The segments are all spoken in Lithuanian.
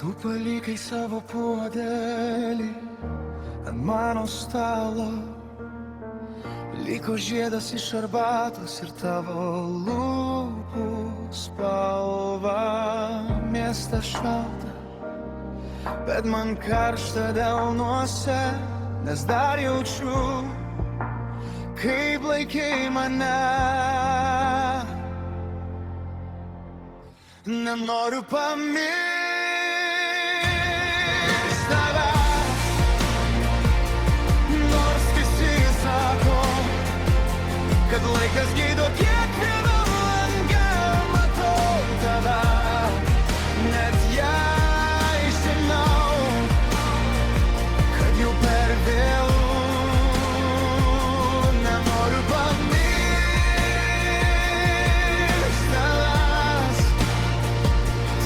Tu palikai savo puodelį ant mano stalo, liko žiedas iš arbatos ir tavo lūpų spalva. Miestas šalta, bet man karšta delnuose, nes dar jaučiu, kaip laikei mane. Nenoriu pamiršti tavęs, nors visi sako, kad laikas gydo kiekvieną langą. Matau tave, net jei žinau, kad jau per vėlu. Nenoriu pamiršti tavęs,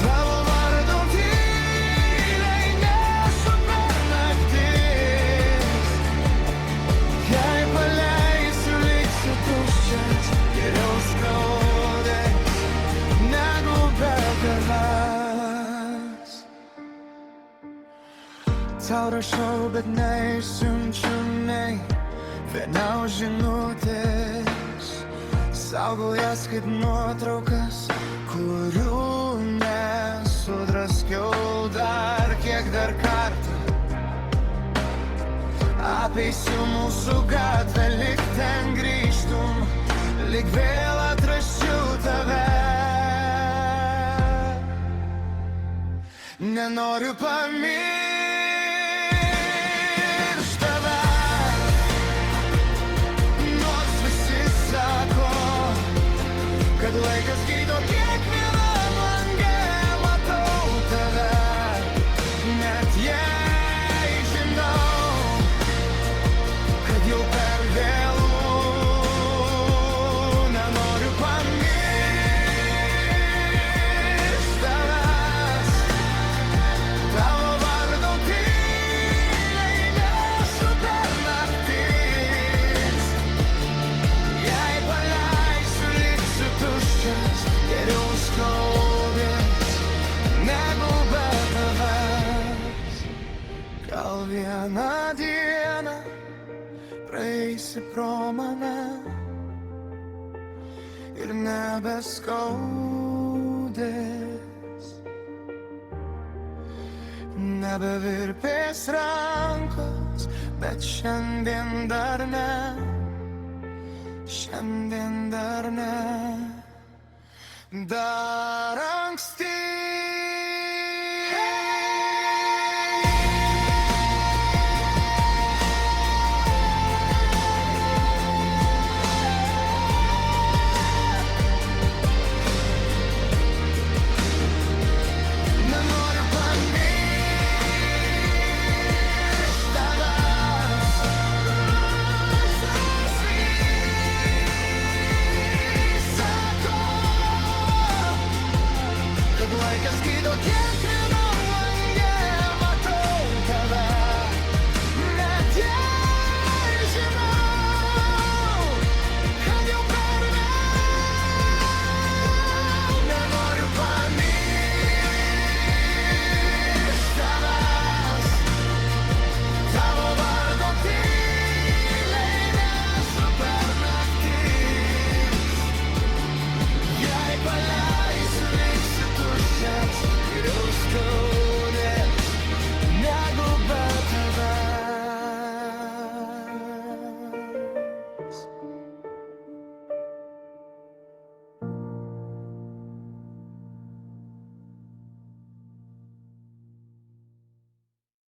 tavo vardo tyliai nešu per naktis. Jei paleisiu, liksiu tuščias, geriau skaudės negu be tavęs. Tau rašau, bet neišsiunčiu nei vienos žinutės. Saugau jas kaip nuotraukas, kurių nesudraskiau dar kartą. Apeisiu mūsų gatvę, lyg ten grįžtum, lyg vėl atrasčiau tave. Nenoriu pamiršti tavęs, nors visi sako, kad laikas gydo kiekvieną langą. Matau tave, net jei žinau, kad jau per vėlu. Nenoriu pamiršti tavęs, tavo vardo tyliai nešu per naktis. Jei paleisiu, liksiu tuščias, geriau skaudės negu be tavęs. Gal vieną dieną praeisi pro mane ir nebeskaudės, nebevirpės rankos, bet šiandien dar ne, šiandien dar ne. Dar anksti